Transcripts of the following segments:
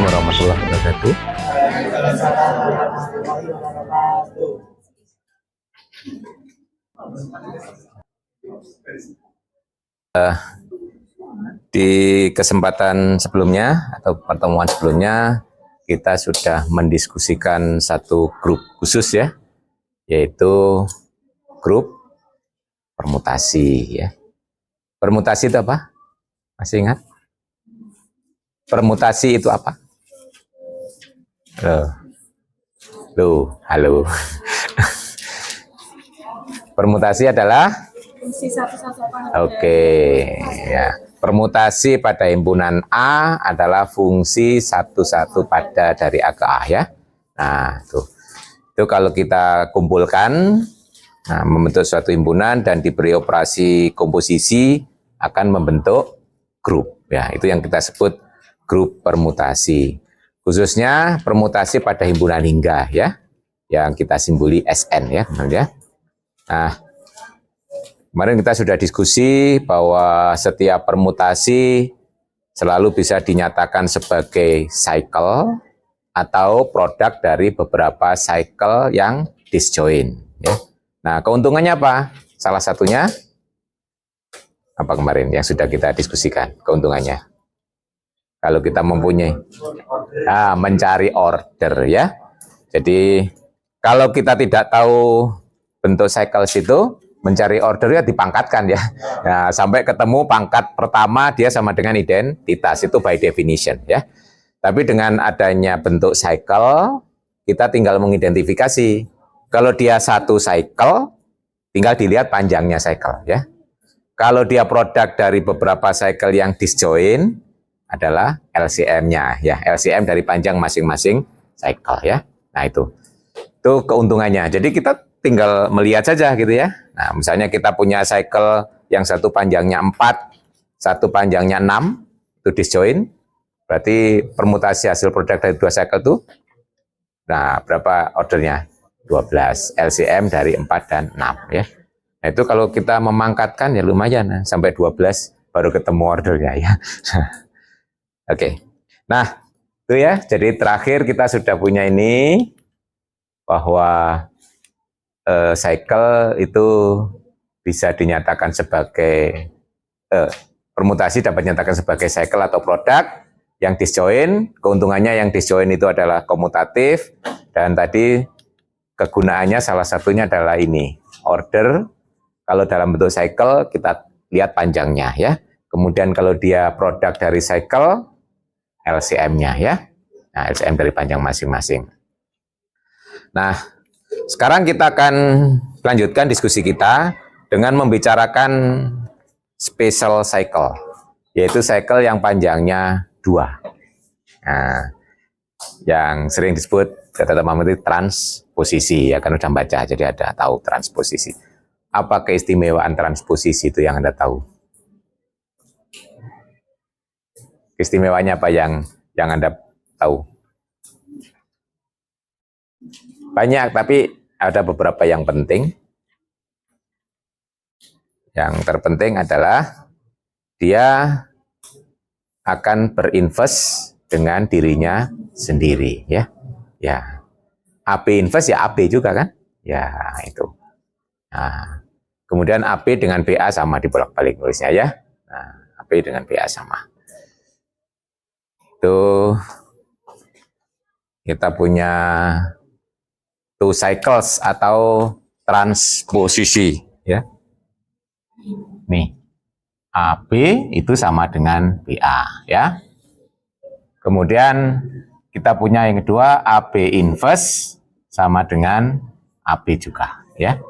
warahmatullahi wabarakatuh. Di kesempatan sebelumnya atau pertemuan sebelumnya kita sudah mendiskusikan satu grup khusus ya, yaitu grup permutasi ya. Permutasi itu apa? Masih ingat? Permutasi itu apa? Halo. Permutasi adalah fungsi satu-satu. Oke, ya. Permutasi pada himpunan A adalah fungsi satu-satu pada dari A ke A ya. Nah, itu kalau kita kumpulkan, nah, membentuk suatu himpunan dan diberi operasi komposisi akan membentuk grup. Ya, itu yang kita sebut grup permutasi. Khususnya permutasi pada himpunan hingga ya, yang kita simboli SN ya, ya. Nah, kemarin kita sudah diskusi bahwa setiap permutasi selalu bisa dinyatakan sebagai cycle atau produk dari beberapa cycle yang disjoint. Ya. Nah, keuntungannya apa? Salah satunya apa kemarin yang sudah kita diskusikan keuntungannya? Kalau kita mempunyai mencari order ya. Jadi kalau kita tidak tahu bentuk cycle situ, mencari order ya dipangkatkan ya. Nah, sampai ketemu pangkat pertama dia sama dengan identitas, itu by definition ya. Tapi dengan adanya bentuk cycle, kita tinggal mengidentifikasi. Kalau dia satu cycle, tinggal dilihat panjangnya cycle ya. Kalau dia produk dari beberapa cycle yang disjoint, adalah LCM-nya ya, LCM dari panjang masing-masing cycle ya. Nah, itu keuntungannya. Jadi kita tinggal melihat saja gitu ya. Nah, misalnya kita punya cycle yang satu panjangnya 4, satu panjangnya 6, itu disjoint. Berarti permutasi hasil produk dari dua cycle itu, nah berapa ordernya? 12. LCM dari 4 dan 6 ya. Nah, itu kalau kita memangkatkan ya lumayan, sampai 12 baru ketemu ordernya ya. Oke. Nah, itu ya. Jadi terakhir kita sudah punya ini, bahwa cycle itu bisa dinyatakan sebagai permutasi dapat dinyatakan sebagai cycle atau produk yang disjoint. Keuntungannya yang disjoint itu adalah komutatif, dan tadi kegunaannya salah satunya adalah ini, order. Kalau dalam bentuk cycle kita lihat panjangnya ya. Kemudian kalau dia produk dari cycle, LCM-nya ya. Nah, LCM dari panjang masing-masing. Nah, sekarang kita akan lanjutkan diskusi kita dengan membicarakan special cycle, yaitu cycle yang panjangnya 2. Nah, yang sering disebut kata teman-teman itu transposisi ya, kan udah baca jadi ada tahu transposisi. Apa keistimewaan transposisi itu yang Anda tahu? Keistimewaannya apa yang Anda tahu? Banyak, tapi ada beberapa yang penting. Yang terpenting adalah dia akan berinvest dengan dirinya sendiri ya. Ya. AB invest ya AB juga kan? Ya, itu. Nah, kemudian AB dengan BA sama dibolak-balik nulisnya ya. Nah, AB dengan BA sama. Itu kita punya two cycles atau transposisi ya. Nih, AB itu sama dengan BA ya. Kemudian kita punya yang kedua, AB inverse sama dengan AB juga ya.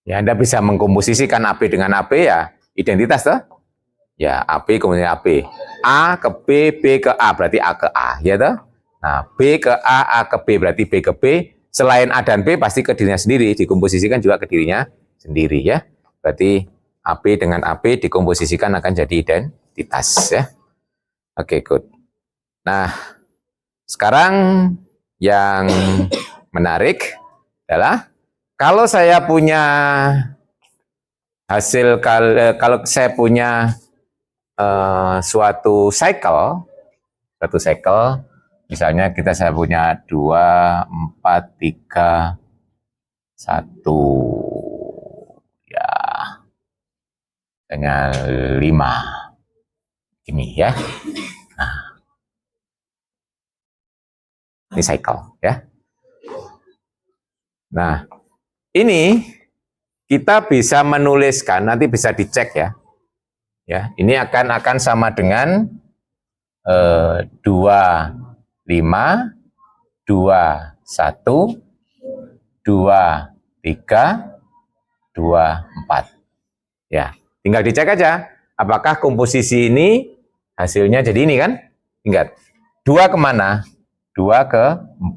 Ya, Anda bisa mengkomposisikan AB dengan AB ya, identitas toh. Ya, AB kemudian AB. A ke B, B ke A berarti A ke A ya toh. Nah, B ke A ke B berarti B ke B. Selain A dan B pasti ke dirinya sendiri, dikomposisikan juga ke dirinya sendiri ya. Berarti AB dengan AB dikomposisikan akan jadi identitas ya. Oke, good. Nah, sekarang yang menarik adalah kalau saya punya hasil, kalau saya punya suatu cycle Misalnya saya punya 2, 4, 3, 1, ya, dengan 5. Ini ya. Nah, ini cycle ya. Nah, ini kita bisa menuliskan, nanti bisa dicek ya. Ya, ini akan sama dengan 2, 5, 2, 1, 2, 3, 2, 4. Ya, tinggal dicek aja apakah komposisi ini hasilnya jadi ini kan? Ingat, 2 kemana? 2 ke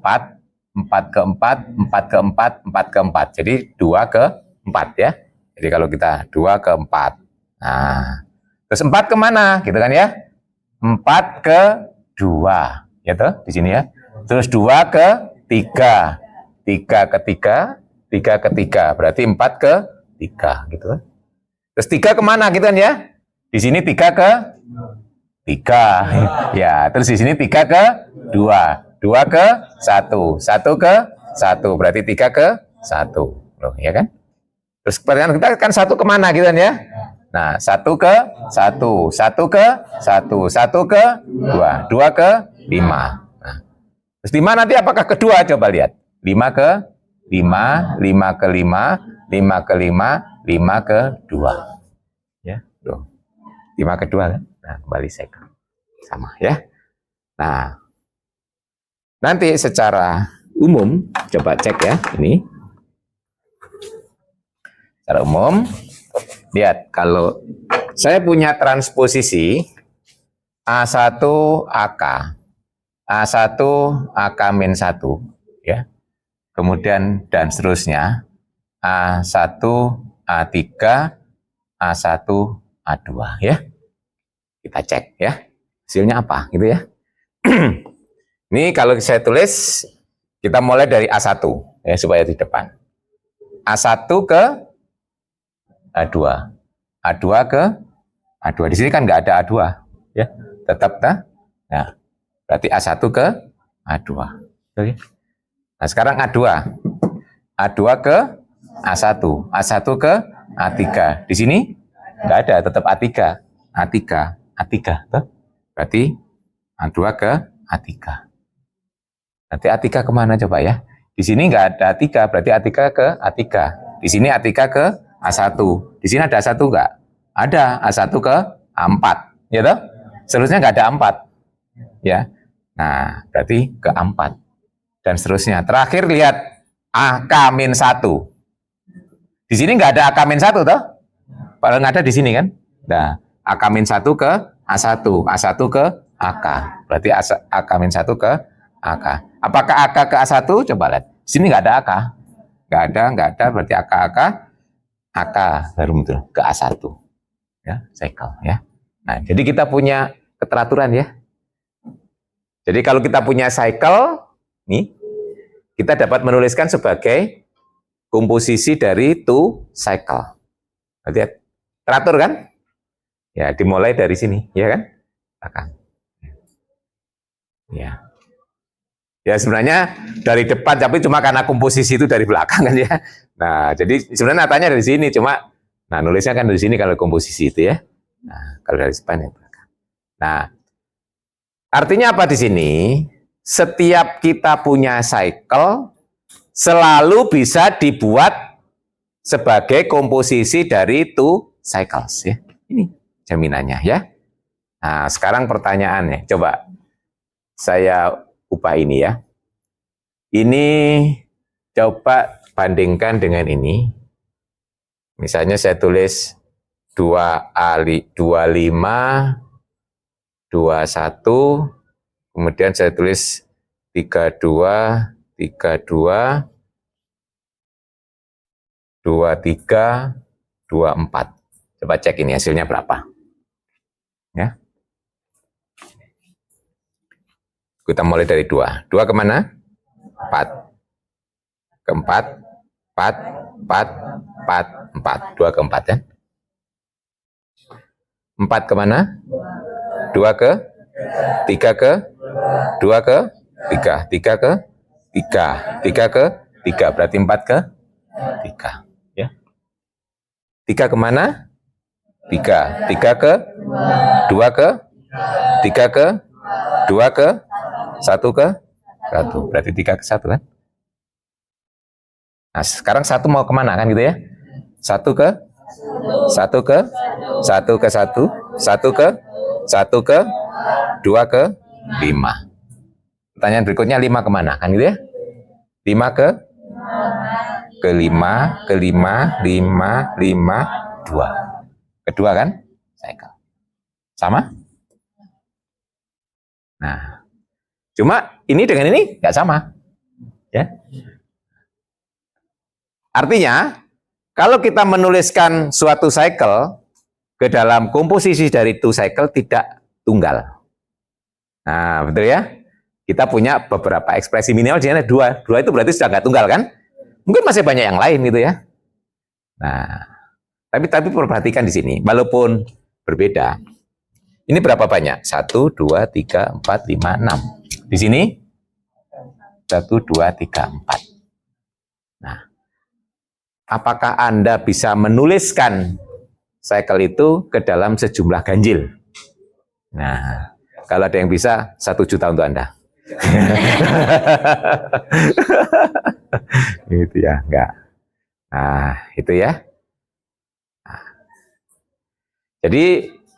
4, 4 ke 4, 4 ke 4, 4 ke 4. Jadi 2 ke 4 ya. Jadi kalau kita 2 ke 4. Nah, terus 4 kemana? Gitu kan ya? 4 ke 2. Ya tuh, di sini ya. Terus 2 ke 3. 3 ke 3, 3 ke 3. Berarti 4 ke 3 gitu kan. Terus 3 kemana gitu kan ya? Di sini 3 ke 3. Ya, terus di sini 3 ke 2. 2 ke 1. 1 ke 1. Berarti 3 ke 1. Loh, ya kan? Terus pertanyaan kita kan 1 kemana gitu kan ya? Nah, 1 ke 1. 1 ke 1. 1 ke 2. 2 ke 5. Nah, terus 5 nanti apakah kedua? Coba lihat. 5 ke 5. 5 ke 5. 5 ke 5. 5 ke 2. Ya, tuh. 5 ke 2 kan? Nah, kembali cycle. Sama ya. Nah, nanti secara umum, coba cek ya, ini. Secara umum, lihat, kalau saya punya transposisi A1 AK, A1 AK-1, ya. Kemudian dan seterusnya, A1 A3, A1 A2, ya. Kita cek ya. Hasilnya apa gitu ya. Ini kalau saya tulis, kita mulai dari A1 ya, supaya di depan. A1 ke A2. A2 ke A2. Di sini kan nggak ada A2 ya. Tetap nah, berarti A1 ke A2. Oke. Nah, sekarang A2. A2 ke A1. A1 ke A3. Di sini nggak ada, tetap A3. A3, A3. Tuh. Berarti A2 ke A3. Nanti A3 kemana coba ya? Di sini nggak ada A3, berarti A3 ke A3. Di sini A3 ke A1. Di sini ada A1 nggak? Ada, A1 ke A4. Ya toh? Seterusnya nggak ada A4. Ya. Nah, berarti ke A4. Dan seterusnya. Terakhir lihat AK-1. Di sini nggak ada AK-1 toh? Padahal nggak ada di sini kan? Nah, AK-1 ke A1. A1 ke AK. Berarti AK-1 ke AK. Apakah AK ke A1? Coba lihat. Di sini nggak ada AK. Nggak ada. Berarti AK baru muncul ke A1. Ya, cycle ya. Nah, jadi kita punya keteraturan ya. Jadi kalau kita punya cycle, nih, kita dapat menuliskan sebagai komposisi dari two cycle. Berarti teratur kan? Ya, dimulai dari sini, ya kan? Belakang. Ya. Ya sebenarnya dari depan, tapi cuma karena komposisi itu dari belakang kan ya. Nah, jadi sebenarnya natanya dari sini, cuma nah nulisnya kan dari sini kalau komposisi itu ya. Nah, kalau dari depan ya belakang. Nah, artinya apa di sini? Setiap kita punya cycle selalu bisa dibuat sebagai komposisi dari two cycles ya. Ini jaminannya ya. Nah, sekarang pertanyaannya, coba saya ubah ini ya. Ini coba bandingkan dengan ini. Misalnya saya tulis 25, 21, kemudian saya tulis 32, 33, 23, 24. Coba cek ini hasilnya berapa. Ya. Kita mulai dari 2. 2 kemana? 4. Keempat, 4, 4, 4, 4. 2 ke 4 ya. 4 kemana? 2 ke 3 ke 2 ke 3, 3 ke 3, 3 ke 3, berarti 4 ke 3. Ya. 3 kemana? 3, 3 ke 2 ke 3 ke 2 ke 1 ke 1, berarti 3 ke 1 kan? Nah, sekarang 1 mau kemana kan gitu ya? 1 ke 1 ke 1 ke 1, 1 ke 1 ke 2 ke 5. Pertanyaan berikutnya 5 kemana kan gitu ya? 5 ke 5, ke 5, 5, 5, 2. Kedua kan? Cycle. Sama? Nah, cuma ini dengan ini nggak sama. Ya. Artinya, kalau kita menuliskan suatu cycle ke dalam komposisi dari two cycle tidak tunggal. Nah, betul ya? Kita punya beberapa ekspresi minimal, jadi dua. Dua itu berarti sudah nggak tunggal kan? Mungkin masih banyak yang lain gitu ya. Nah, tapi perhatikan di sini, walaupun berbeda, ini berapa banyak? 1, 2, 3, 4, 5, 6. Di sini 1, 2, 3, 4. Nah, apakah Anda bisa menuliskan cycle itu ke dalam sejumlah ganjil? Nah, kalau ada yang bisa, 1 juta untuk Anda. Itu ya, enggak. Nah, itu ya. Nah, jadi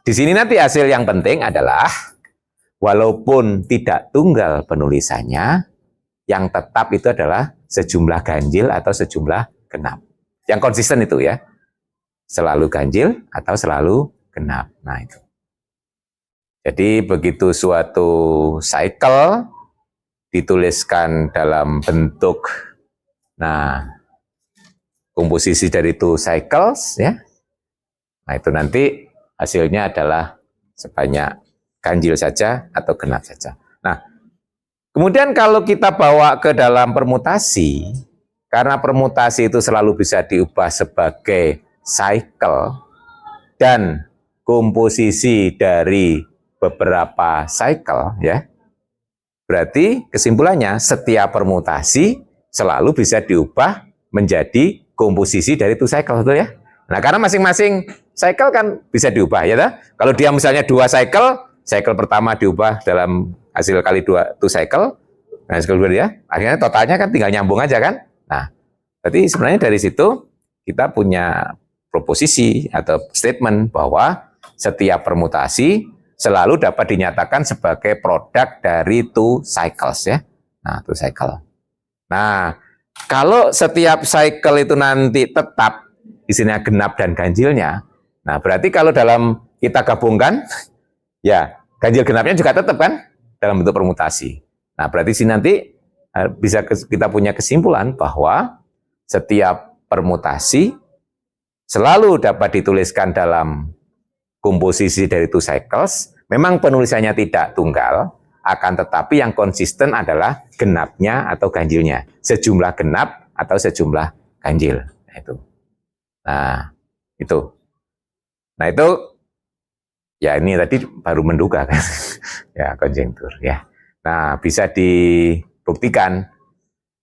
di sini nanti hasil yang penting adalah walaupun tidak tunggal penulisannya, yang tetap itu adalah sejumlah ganjil atau sejumlah genap. Yang konsisten itu ya, selalu ganjil atau selalu genap. Nah itu. Jadi begitu suatu cycle dituliskan dalam bentuk, nah komposisi dari two cycles ya, nah itu nanti hasilnya adalah sebanyak ganjil saja atau genap saja. Nah, kemudian kalau kita bawa ke dalam permutasi, karena permutasi itu selalu bisa diubah sebagai cycle dan komposisi dari beberapa cycle ya, berarti kesimpulannya setiap permutasi selalu bisa diubah menjadi komposisi dari two cycle, betul ya? Nah, karena masing-masing cycle kan bisa diubah ya. Kalau dia misalnya 2 cycle, cycle pertama diubah dalam hasil kali 2 two cycle, nah cycle 2 dia, akhirnya totalnya kan tinggal nyambung aja kan. Nah, berarti sebenarnya dari situ kita punya proposisi atau statement bahwa setiap permutasi selalu dapat dinyatakan sebagai produk dari two cycles ya. Nah, two cycle. Nah, kalau setiap cycle itu nanti tetap isinya genap dan ganjilnya, nah berarti kalau dalam kita gabungkan, ya ganjil genapnya juga tetap kan dalam bentuk permutasi. Nah berarti sini nanti bisa kita punya kesimpulan bahwa setiap permutasi selalu dapat dituliskan dalam komposisi dari two cycles. Memang penulisannya tidak tunggal, akan tetapi yang konsisten adalah genapnya atau ganjilnya, sejumlah genap atau sejumlah ganjil. Nah, itu. Nah, itu ya ini tadi baru menduga kan. Ya, konjektur ya. Nah, bisa dibuktikan.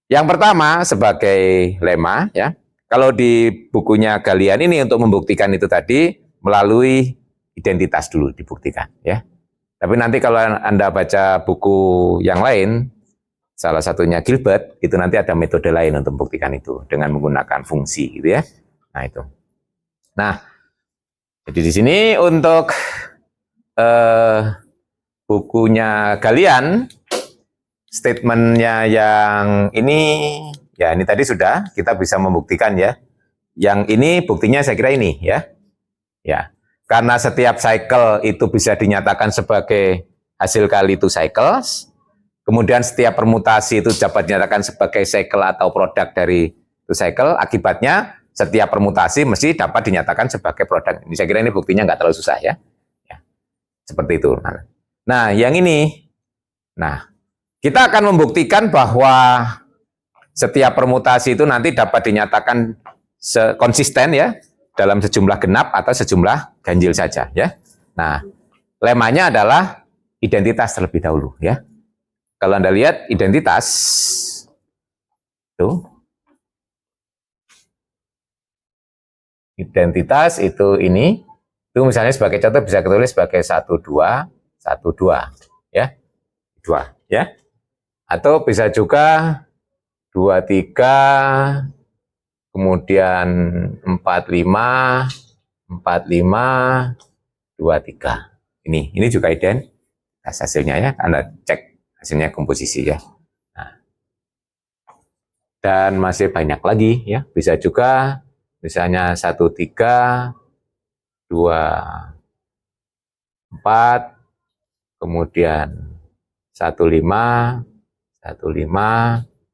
Yang pertama sebagai lema ya. Kalau di bukunya Galian ini untuk membuktikan itu tadi melalui identitas dulu dibuktikan ya. Tapi nanti kalau Anda baca buku yang lain, salah satunya Gilbert, itu nanti ada metode lain untuk membuktikan itu dengan menggunakan fungsi gitu ya. Nah, itu. Nah, jadi di sini untuk bukunya Galian, statementnya yang ini, ya ini tadi sudah kita bisa membuktikan ya. Yang ini buktinya saya kira ini ya. Ya, karena setiap cycle itu bisa dinyatakan sebagai hasil kali two cycles. Kemudian setiap permutasi itu dapat dinyatakan sebagai cycle atau produk dari two cycle. Akibatnya setiap permutasi mesti dapat dinyatakan sebagai produk. Ini saya kira ini buktinya nggak terlalu susah ya. Ya. Seperti itu. Nah, yang ini. Nah, kita akan membuktikan bahwa setiap permutasi itu nanti dapat dinyatakan konsisten ya dalam sejumlah genap atau sejumlah ganjil saja ya. Nah, lemanya adalah identitas terlebih dahulu ya. kalau Anda lihat identitas, tuh, identitas itu ini, itu misalnya sebagai contoh bisa ditulis sebagai 1212, ya, 2, ya. Atau bisa juga 23, kemudian 45, 23. Ini juga identitas hasilnya ya, Anda cek hasilnya komposisi ya. Nah, dan masih banyak lagi ya, bisa juga misalnya 13, 24, kemudian 15,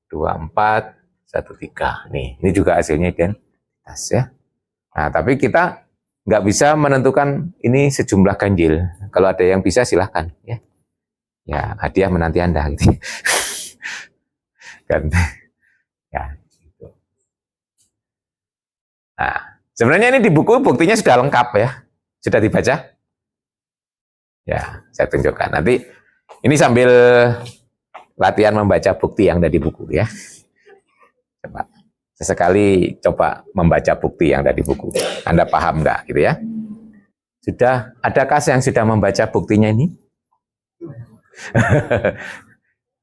24, 13. Ini juga hasilnya identitas ya. Nah, tapi kita nggak bisa menentukan ini sejumlah ganjil. Kalau ada yang bisa silahkan ya. Ya, hadiah menanti Anda gitu. Kan ya gitu. Nah, sebenarnya ini di buku buktinya sudah lengkap ya. Sudah dibaca? Ya, saya tunjukkan. Nanti ini sambil latihan membaca bukti yang ada di buku ya. Coba. Sesekali coba membaca bukti yang ada di buku. Anda paham nggak gitu ya? Sudah, adakah yang sudah membaca buktinya ini?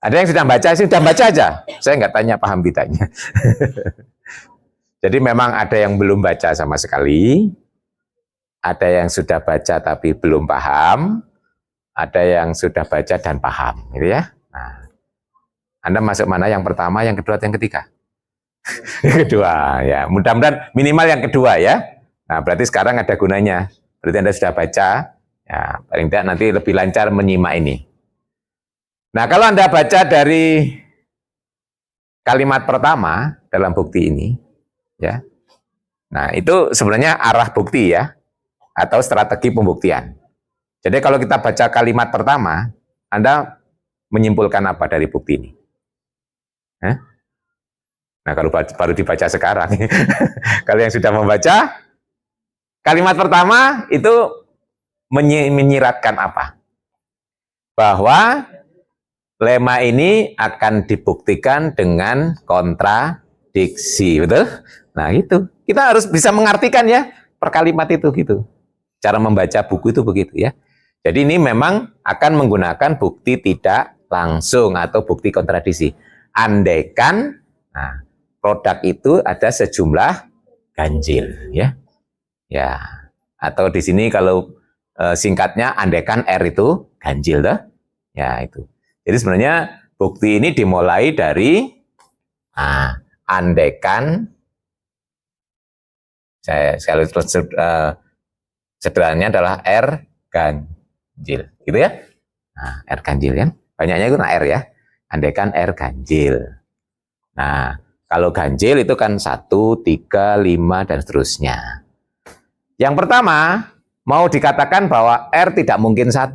Ada yang sudah baca aja. Saya nggak tanya paham ditanya. Jadi memang ada yang belum baca sama sekali, ada yang sudah baca tapi belum paham, ada yang sudah baca dan paham, gitu ya. Nah, Anda masuk mana? Yang pertama, yang kedua, atau yang ketiga? Yang kedua, ya. Mudah-mudahan minimal yang kedua ya. Nah, berarti sekarang ada gunanya. Berarti Anda sudah baca, ya paling tidak nanti lebih lancar menyimak ini. Nah, kalau Anda baca dari kalimat pertama dalam bukti ini, ya. Nah, itu sebenarnya arah bukti ya, atau strategi pembuktian. Jadi kalau kita baca kalimat pertama, Anda menyimpulkan apa dari bukti ini? Nah, kalau baru dibaca sekarang. Kalau yang sudah membaca, kalimat pertama itu menyiratkan apa? Bahwa lema ini akan dibuktikan dengan kontradiksi, betul? Nah, itu. Kita harus bisa mengartikan ya per kalimat itu gitu. Cara membaca buku itu begitu ya. Jadi ini memang akan menggunakan bukti tidak langsung atau bukti kontradiksi. Andaikan produk itu ada sejumlah ganjil ya. Ya. Atau di sini kalau singkatnya andaikan R itu ganjil dah. Ya, itu. Jadi sebenarnya bukti ini dimulai dari andaikan sekali sederhananya adalah R ganjil, gitu ya. Nah, R ganjil kan, banyaknya itu R ya. Andaikan R ganjil. Nah, kalau ganjil itu kan 1, 3, 5 dan seterusnya. Yang pertama mau dikatakan bahwa R tidak mungkin 1,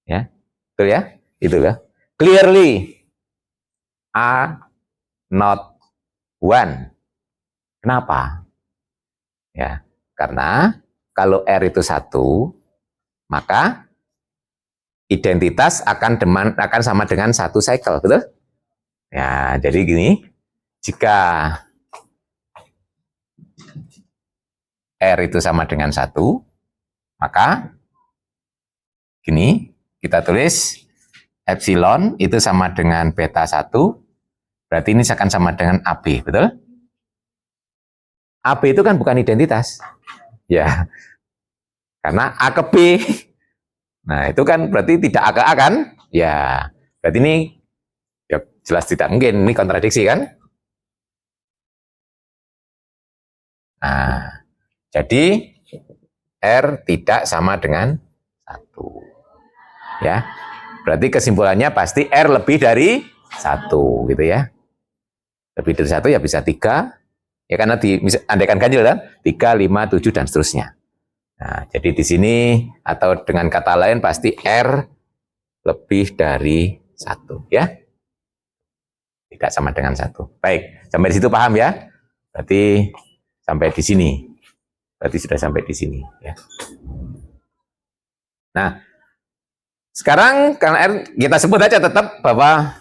ya, betul ya, itu ya. Clearly A not 1. Kenapa? Ya, karena kalau R itu 1, maka identitas akan sama dengan 1 cycle, betul? Ya, jadi gini, jika R itu sama dengan 1, maka gini, kita tulis epsilon itu sama dengan beta 1, berarti ini akan sama dengan AB, betul? AB itu kan bukan identitas. Ya, karena A ke B. Nah, itu kan berarti tidak A ke A kan? Ya, berarti ini ya jelas tidak mungkin, ini kontradiksi kan? Nah, jadi R tidak sama dengan 1. Ya. Berarti kesimpulannya pasti R lebih dari 1 gitu ya. Lebih dari 1 ya bisa 3. Ya karena andaikan ganjil kan? 3, 5, 7 dan seterusnya. Nah, jadi di sini atau dengan kata lain pasti R lebih dari 1 ya. Tidak sama dengan 1. Baik, sampai di situ paham ya? Berarti sampai di sini. Berarti sudah sampai di sini ya. Nah, Sekarang karena R kita sebut aja tetap bahwa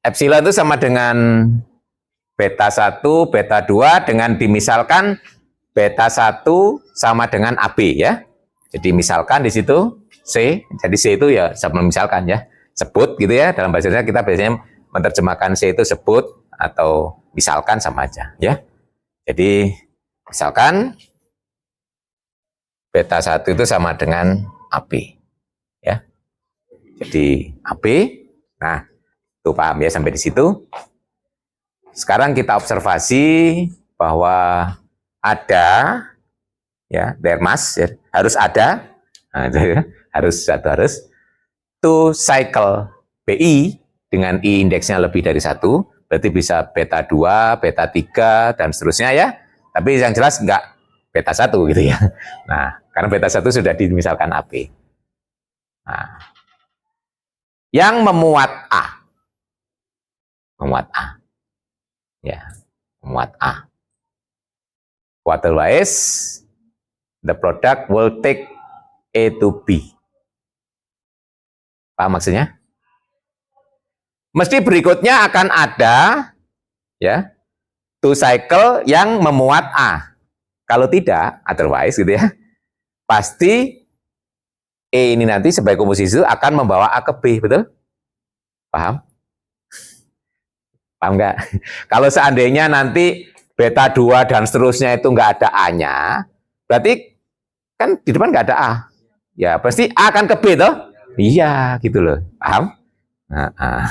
epsilon itu sama dengan beta 1, beta 2 dengan dimisalkan beta 1 sama dengan AB ya. Jadi misalkan di situ C, jadi C itu ya sama misalkan ya, sebut gitu ya. Dalam bahasa Indonesia kita biasanya menerjemahkan C itu sebut atau misalkan sama aja ya. Jadi misalkan beta 1 itu sama dengan AB ya. Jadi AB, nah tuh paham ya sampai di situ. Sekarang kita observasi bahwa ada ya, there must ya, harus ada, nah, harus to cycle BI dengan I indeksnya lebih dari 1, berarti bisa beta 2, beta 3 dan seterusnya ya. Tapi yang jelas enggak beta 1 gitu ya. Nah, karena beta 1 sudah dimisalkan AB. Nah, yang memuat A. Memuat A. Ya, memuat A. Otherwise, the product will take A to B. Paham maksudnya? Mesti berikutnya akan ada ya, to cycle yang memuat A. Kalau tidak, otherwise gitu ya, pasti E ini nanti sebagai komposisi itu akan membawa A ke B, betul? Paham? Paham nggak? Kalau seandainya nanti beta 2 dan seterusnya itu nggak ada A-nya, berarti kan di depan nggak ada A. Ya, pasti A akan ke B, toh? Iya, gitu loh. Paham? Nah.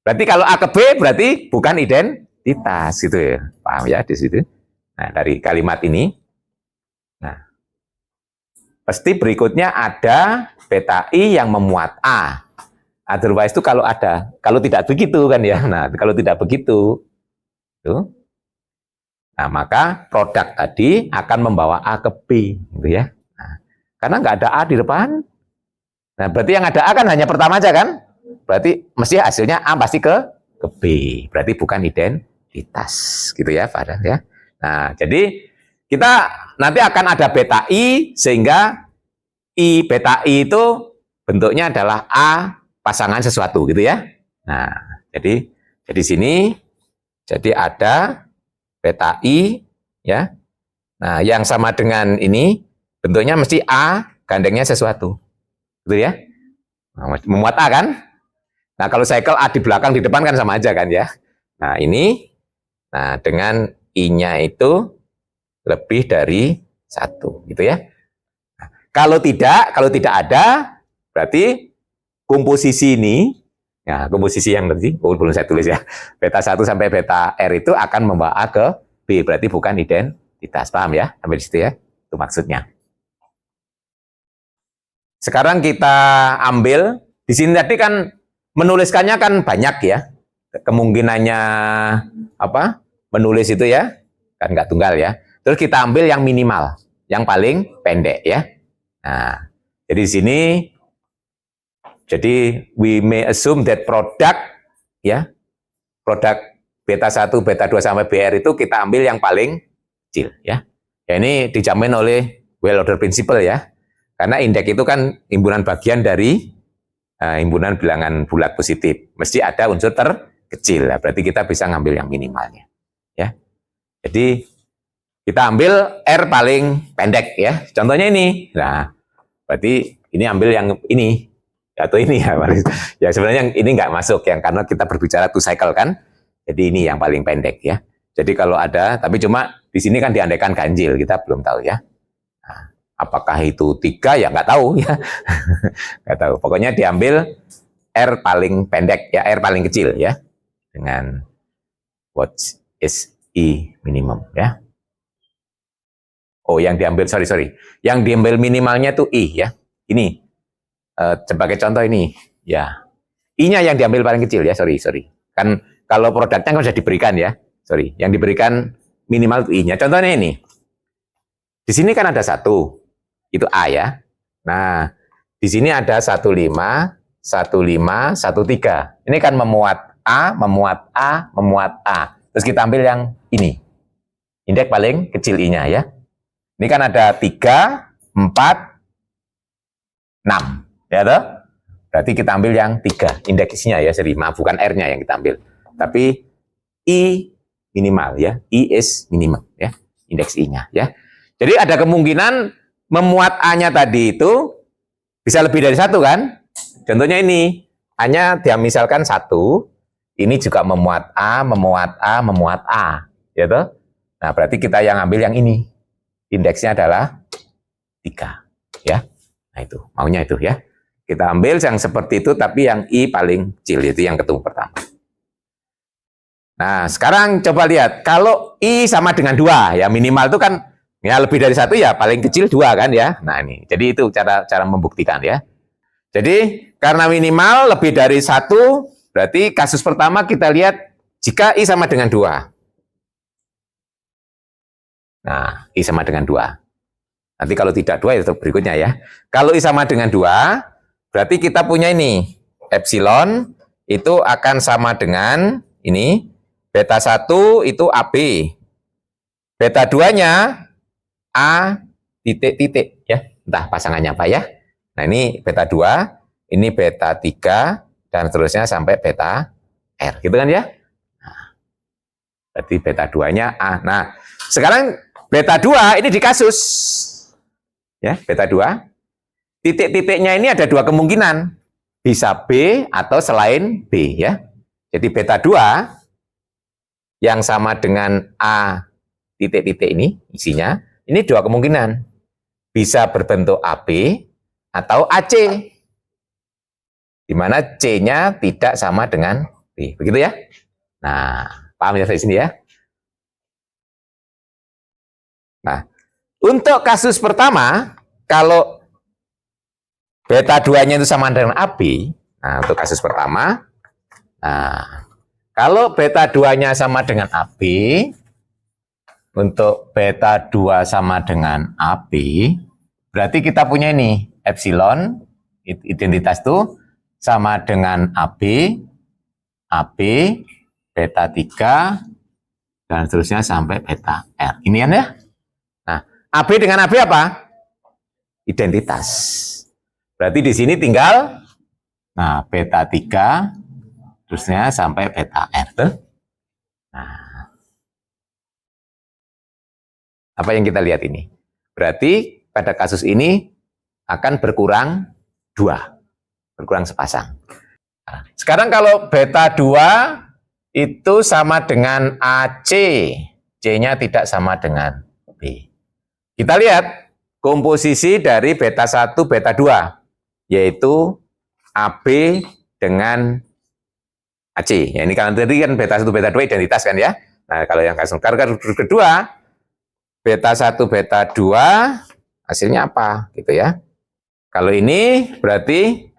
Berarti kalau A ke B, berarti bukan identitas, gitu ya. Paham ya di situ? Nah, dari kalimat ini, nah, pasti berikutnya ada beta I yang memuat A. Otherwise itu kalau ada, kalau tidak begitu kan ya. Nah, kalau tidak begitu, tuh. Nah, maka produk tadi akan membawa A ke B, gitu ya. Nah, karena nggak ada A di depan. Nah, berarti yang ada A kan hanya pertama aja kan? Berarti mesti hasilnya A pasti ke B. Berarti bukan identitas, gitu ya, Pak ya. Nah, jadi kita nanti akan ada beta I, sehingga I beta I itu bentuknya adalah A pasangan sesuatu gitu ya. Nah, jadi di sini jadi ada beta I ya. Nah, yang sama dengan ini bentuknya mesti A gandengnya sesuatu. Gitu ya. Nah, memuat A kan? Nah, kalau cycle A di belakang di depan kan sama aja kan ya. Nah, ini nah dengan I-nya itu lebih dari 1 gitu ya. Nah, kalau tidak ada, berarti komposisi ini, ya komposisi yang tadi, belum saya tulis ya, beta 1 sampai beta R itu akan membawa A ke B, berarti bukan identitas. Paham ya? Sampai di situ ya, itu maksudnya. Sekarang kita ambil, di sini tadi kan menuliskannya kan banyak ya, kemungkinannya apa menulis itu ya, kan nggak tunggal ya. Terus kita ambil yang minimal, yang paling pendek ya. Nah, jadi di sini, jadi we may assume that produk ya, produk beta 1, beta 2 sampai BR itu kita ambil yang paling kecil ya. Ya ini dijamin oleh well order principle ya. Karena indeks itu kan himpunan bagian dari himpunan bilangan bulat positif. Mesti ada unsur terkecil. Ya. Berarti kita bisa ngambil yang minimalnya. Ya. Jadi kita ambil R paling pendek ya. Contohnya ini. Nah, berarti ini ambil yang ini atau ini ya. Ya sebenarnya ini nggak masuk yang karena kita berbicara to cycle kan. Jadi ini yang paling pendek ya. Jadi kalau ada, tapi cuma di sini kan diandaikan ganjil, kita belum tahu ya. Nah, apakah itu 3 ya nggak tahu ya. Nggak tahu. Pokoknya diambil R paling pendek ya, R paling kecil ya. Dengan what is I minimum ya. Oh, yang diambil, sorry. Yang diambil minimalnya tuh I ya. Ini, sebagai contoh ini. Ya. I-nya yang diambil paling kecil ya, sorry. Kan kalau produknya kan sudah diberikan ya. Sorry, yang diberikan minimal itu I-nya. Contohnya ini. Di sini kan ada 1. Itu A ya. Nah, di sini ada 15, 15, 13. Ini kan memuat A, memuat A, memuat A. Terus kita ambil yang ini. Indeks paling kecil I-nya ya. Ini kan ada 3, 4, 6. Ya toh? Berarti kita ambil yang 3, indeksnya ya, seri. Maaf, bukan R-nya yang kita ambil. Tapi I minimal ya. I is minimum ya. Indeks I-nya ya. Jadi ada kemungkinan memuat A-nya tadi itu bisa lebih dari 1 kan? Contohnya ini, A-nya dia misalkan 1, ini juga memuat A, memuat A, memuat A. Ya toh? Nah, berarti kita yang ambil yang ini. Indeksnya adalah 3 ya. Nah, itu maunya itu ya. Kita ambil yang seperti itu, tapi yang I paling kecil, itu yang ketemu pertama. Nah, sekarang coba lihat. Kalau I sama dengan 2, ya minimal itu kan, ya lebih dari 1 ya, paling kecil 2 kan ya. Nah ini, jadi itu cara membuktikan ya. Jadi, karena minimal lebih dari 1, berarti kasus pertama kita lihat, jika I sama dengan 2. Nah, I sama dengan 2. Nanti kalau tidak 2, itu berikutnya ya. Kalau I sama dengan 2, berarti kita punya ini, epsilon itu akan sama dengan ini, beta 1 itu AB. Beta 2-nya A titik-titik ya. Entah pasangannya apa ya. Nah, ini beta 2, ini beta 3, dan seterusnya sampai beta R. Gitu kan ya? Nah, berarti beta 2-nya A. Nah, sekarang beta 2 ini di kasus. Ya, beta 2. Titik-titiknya ini ada 2 kemungkinan. Bisa B atau selain B ya. Jadi beta 2 yang sama dengan A titik-titik ini isinya, ini 2 kemungkinan. Bisa berbentuk AB atau AC. Di mana C-nya tidak sama dengan B. Begitu ya? Nah, paham ya dari sini ya? Nah, untuk kasus pertama, kalau beta 2-nya itu sama dengan AB, nah untuk kasus pertama, nah kalau beta 2-nya sama dengan AB, untuk beta 2 sama dengan AB, berarti kita punya ini, epsilon, identitas itu sama dengan AB, AB, beta 3, dan seterusnya sampai beta R. Ini kan ya? Nah, AB dengan AB apa? Identitas. Berarti di sini tinggal, nah, beta 3, terusnya sampai beta R. Tuh. Nah, apa yang kita lihat ini? Berarti pada kasus ini akan berkurang 2. Berkurang sepasang. Nah, sekarang kalau beta 2 itu sama dengan AC. C-nya tidak sama dengan B. Kita lihat komposisi dari beta 1, beta 2. Yaitu AB dengan AC. Ya, ini kan tadi kan beta 1, beta 2 identitas kan ya. Nah, kalau yang kasus kedua, beta 1, beta 2, hasilnya apa? Gitu ya. Kalau ini berarti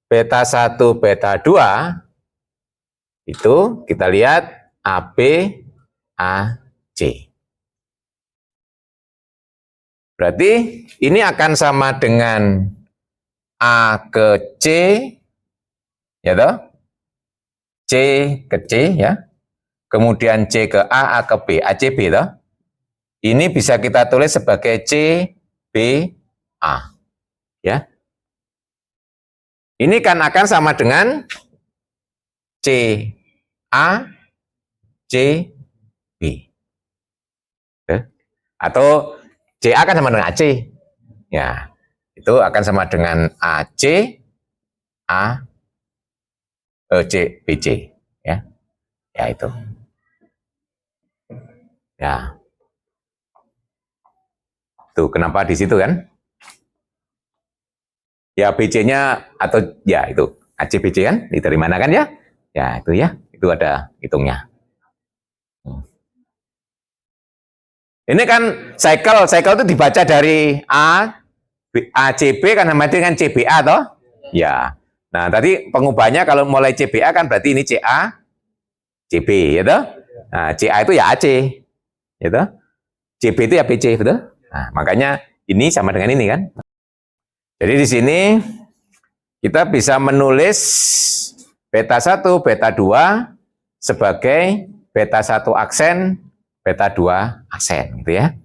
beta 1, beta 2, itu kita lihat AB, AC. Berarti ini akan sama dengan A ke C, ya toh? C ke C ya. Kemudian C ke A ke B, ACB toh. Ini bisa kita tulis sebagai C, B, A. Ya. Ini kan akan sama dengan C, A, C, B. Ya. Atau CA kan sama dengan AC. Ya. Itu akan sama dengan AC, A, C, BC. Ya. Ya itu. Ya. Tuh, kenapa di situ kan? Ya, BC-nya atau ya itu ACBC kan? Ini dari mana kan ya? Ya, itu ya. Itu ada hitungnya. Ini kan cycle itu dibaca dari ACB kan sama dengan CBA toh? Ya. Nah, tadi pengubahnya kalau mulai CBA kan berarti ini CA, CB ya toh? Nah, CA itu ya AC. Ya toh? CB itu ya BC, betul? Nah, makanya ini sama dengan ini kan. Jadi di sini kita bisa menulis beta 1, beta 2 sebagai beta 1 aksen, beta 2 aksen gitu ya.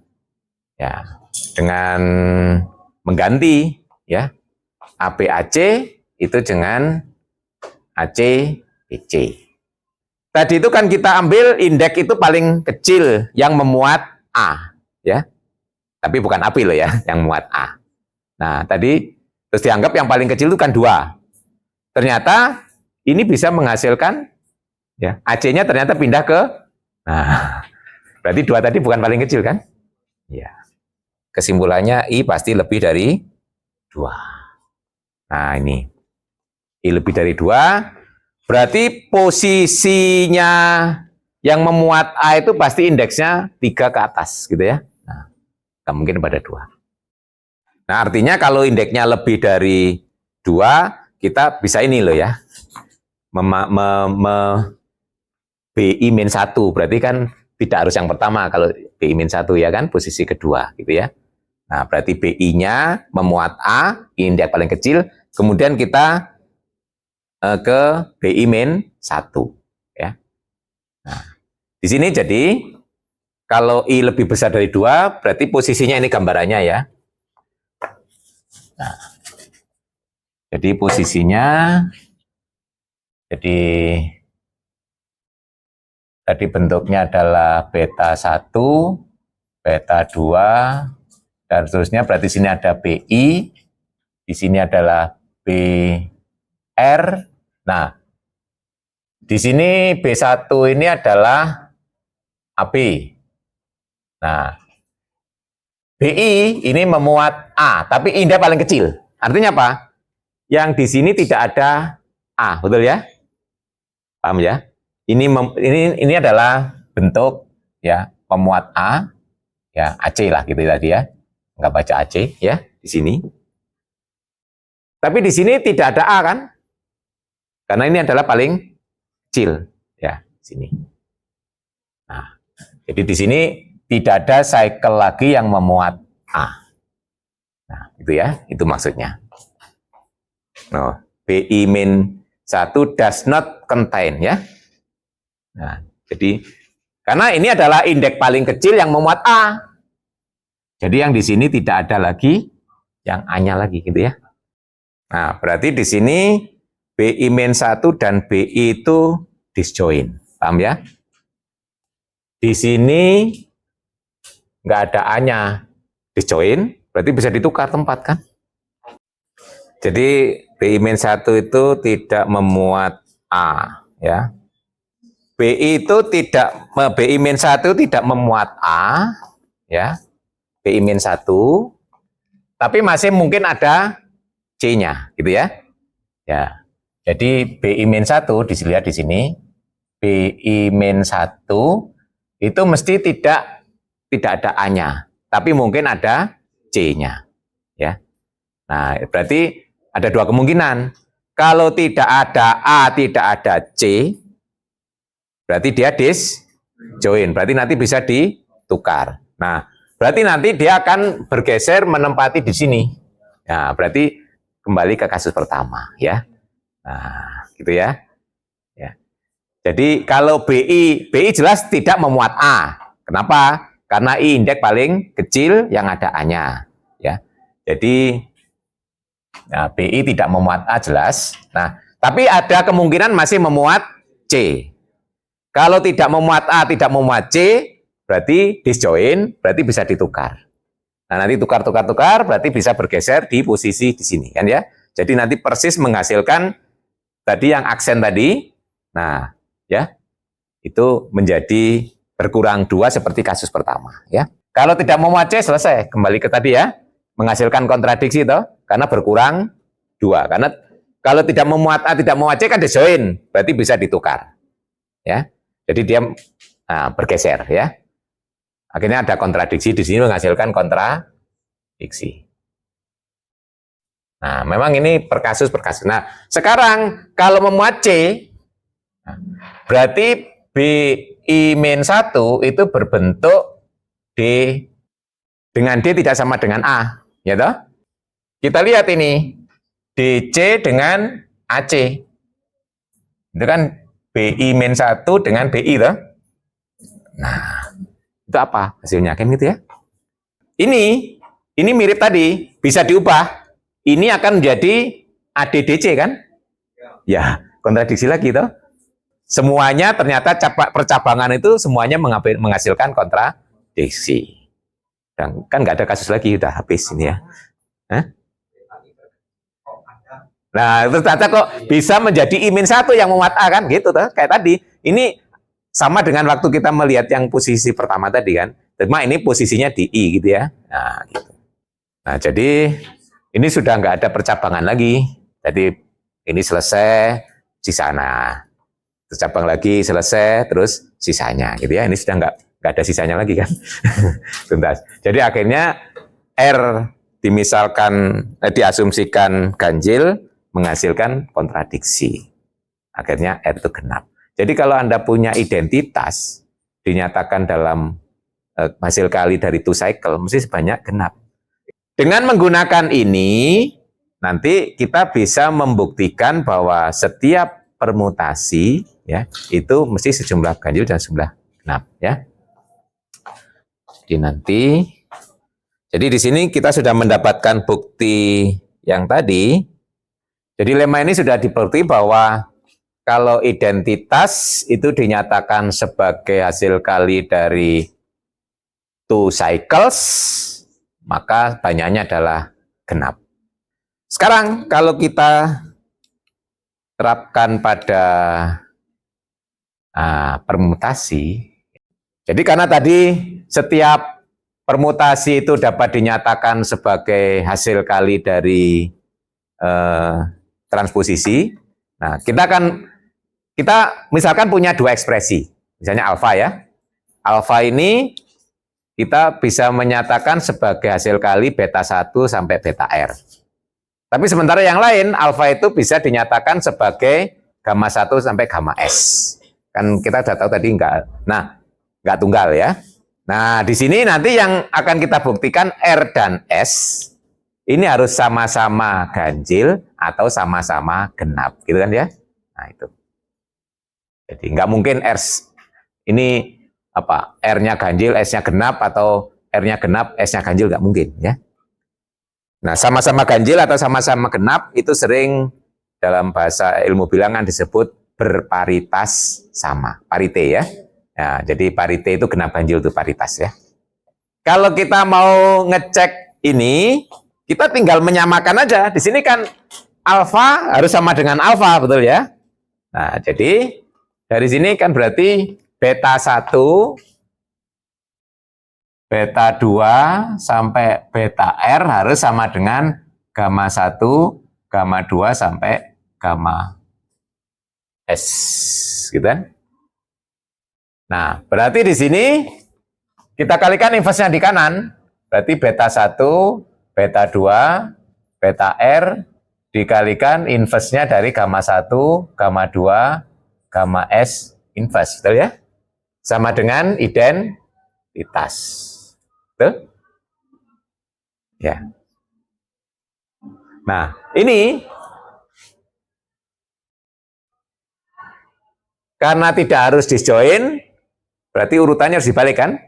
Ya, dengan mengganti ya. ABAC itu dengan ACBC. Tadi itu kan kita ambil indeks itu paling kecil yang memuat A, ya. Tapi bukan AB loh ya, yang memuat A. Nah, tadi terus dianggap yang paling kecil itu kan 2. Ternyata ini bisa menghasilkan ya, AC-nya ternyata pindah ke, nah, berarti 2 tadi bukan paling kecil kan? Ya. Kesimpulannya I pasti lebih dari 2. Nah, ini I lebih dari 2. Berarti posisinya yang memuat A itu pasti indeksnya 3 ke atas gitu ya. Nah, nggak mungkin pada 2. Nah, artinya kalau indeksnya lebih dari 2, kita bisa ini loh ya. BI-1, berarti kan tidak harus yang pertama kalau BI-1 ya kan, posisi kedua gitu ya. Nah, berarti BI-nya memuat A, indeks paling kecil, kemudian kita ke BI-1 ya. Nah, di sini jadi kalau I lebih besar dari 2, berarti posisinya ini gambarannya ya. Nah, jadi posisinya jadi tadi bentuknya adalah beta 1, beta 2, dan seterusnya. Berarti sini ada BI, di sini adalah BR. Nah, di sini B1 ini adalah AB. Nah, BI ini memuat A, tapi indeks paling kecil. Artinya apa? Yang di sini tidak ada A, betul ya? Paham ya? Ini adalah bentuk ya pemuat A, ya AC lah gitu tadi ya. Nggak baca AC ya di sini. Tapi di sini tidak ada A kan? Karena ini adalah paling kecil ya di sini. Nah, jadi di sini tidak ada cycle lagi yang memuat A. Nah, itu ya, itu maksudnya. Nah, BI-1 does not contain ya. Nah, jadi karena ini adalah indeks paling kecil yang memuat A. Jadi yang di sini tidak ada lagi yang A-nya lagi gitu ya. Nah, berarti di sini BI-1 dan BI itu disjoin. Paham ya? Di sini nggak ada A-nya, disjoin, berarti bisa ditukar tempat kan? Jadi BI-1 itu tidak memuat A, ya. BI itu tidak, BI-1 tidak memuat A, ya. BI-1, tapi masih mungkin ada C-nya, gitu ya. Ya. Jadi BI-1 dilihat di sini, BI-1 itu mesti tidak ada A-nya, tapi mungkin ada C-nya, ya. Nah, berarti ada 2 kemungkinan. Kalau tidak ada A, tidak ada C, berarti dia disjoin. Berarti nanti bisa ditukar. Nah, berarti nanti dia akan bergeser menempati di sini. Nah, berarti kembali ke kasus pertama, ya. Nah, gitu ya. Ya. Jadi kalau BI jelas tidak memuat A. Kenapa? Karena I indeks paling kecil yang ada A-nya, ya. Jadi nah, BI tidak memuat A jelas. Nah, tapi ada kemungkinan masih memuat C. Kalau tidak memuat A, tidak memuat C, berarti disjoin, berarti bisa ditukar. Nah, nanti tukar, berarti bisa bergeser di posisi di sini, kan ya. Jadi nanti persis menghasilkan tadi yang aksen tadi. Nah, ya, itu menjadi berkurang 2 seperti kasus pertama, ya. Kalau tidak memuat C, selesai. Kembali ke tadi ya, menghasilkan kontradiksi itu, karena berkurang 2. Karena kalau tidak memuat A, tidak memuat C, kan disjoin, berarti bisa ditukar, ya. Jadi dia bergeser, ya. Akhirnya ada kontradiksi di sini menghasilkan kontradiksi. Nah, memang ini per kasus. Nah, sekarang kalau memuat C, berarti BI-1 itu berbentuk D dengan D tidak sama dengan A, ya toh? Kita lihat ini DC dengan AC. Itu kan BI-1 dengan BI toh. Nah, itu apa hasilnya kan gitu ya? Ini mirip tadi, bisa diubah. ini akan menjadi ADDC kan? Ya, kontradiksi lagi toh. Semuanya ternyata percabangan itu semuanya menghasilkan kontradiksi. Dan kan nggak ada kasus lagi, udah habis ini ya. Hah? Nah, terus ternyata kok bisa menjadi imin satu yang memuat A kan gitu toh. Kayak tadi. Ini sama dengan waktu kita melihat yang posisi pertama tadi kan. Cuma ini posisinya di I gitu ya. Nah, gitu. Nah, jadi ini sudah nggak ada percabangan lagi. Jadi ini selesai, sisanya. Terus cabang lagi selesai, terus sisanya gitu ya. Ini sudah nggak ada sisanya lagi kan. Tuntas. Jadi akhirnya R diasumsikan ganjil menghasilkan kontradiksi. Akhirnya R itu genap. Jadi kalau Anda punya identitas dinyatakan dalam hasil kali dari 2 cycle mesti sebanyak genap. Dengan menggunakan ini nanti kita bisa membuktikan bahwa setiap permutasi ya itu mesti sejumlah ganjil dan sejumlah genap ya. Jadi di sini kita sudah mendapatkan bukti yang tadi. Jadi lemma ini sudah dibukti bahwa kalau identitas itu dinyatakan sebagai hasil kali dari 2 cycles, maka banyaknya adalah genap. Sekarang kalau kita terapkan pada permutasi, jadi karena tadi setiap permutasi itu dapat dinyatakan sebagai hasil kali dari transposisi. Nah, kita misalkan punya 2 ekspresi, misalnya alfa ya. Alfa ini kita bisa menyatakan sebagai hasil kali beta 1 sampai beta R. Tapi sementara yang lain, alfa itu bisa dinyatakan sebagai gamma 1 sampai gamma S. Kan kita sudah tahu tadi nggak tunggal ya. Nah, di sini nanti yang akan kita buktikan R dan S ini harus sama-sama ganjil atau sama-sama genap, gitu kan ya? Nah, itu. Jadi nggak mungkin ini R-nya ganjil, S-nya genap, atau R-nya genap, S-nya ganjil, nggak mungkin ya. Nah, sama-sama ganjil atau sama-sama genap itu sering dalam bahasa ilmu bilangan disebut berparitas sama, parite ya. Nah, jadi parite itu genap ganjil itu paritas ya. Kalau kita mau ngecek ini, kita tinggal menyamakan aja. Di sini kan alfa harus sama dengan alfa, betul ya? Nah, jadi dari sini kan berarti beta 1, beta 2, sampai beta R harus sama dengan gamma 1, gamma 2, sampai gamma S. Gitu kan? Nah, berarti di sini kita kalikan inverse-nya di kanan. Berarti beta 1, beta 2, beta R dikalikan inverse-nya dari gamma 1, gamma 2, gamma S inverse, betul ya? Sama dengan identitas. Betul? Ya. Nah, ini karena tidak harus disjoin, berarti urutannya harus dibalik kan?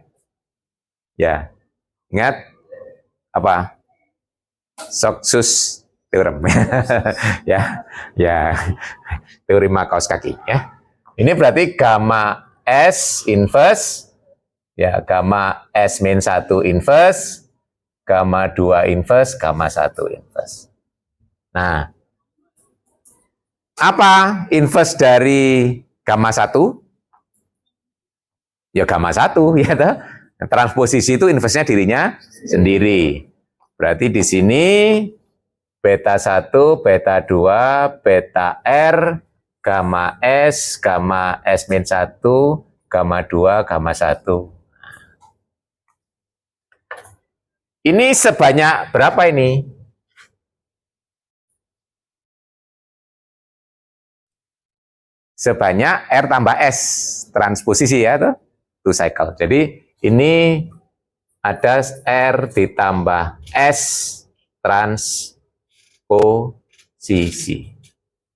Ya. Ingat apa? Stokes theorem. ya. Teori Minkowski ya. Ini berarti gamma S inverse, ya gamma S min 1 inverse, gamma 2 inverse, gamma 1 inverse. Nah, apa inverse dari gamma 1? Ya gamma 1, ya toh. Transposisi itu inverse-nya dirinya sendiri. Berarti di sini beta 1, beta 2, beta R, gamma S min 1, gamma 2, gamma 1. Ini sebanyak berapa ini? Sebanyak R tambah S, transposisi ya, tuh 2 cycle. Jadi ini ada R ditambah S transposisi.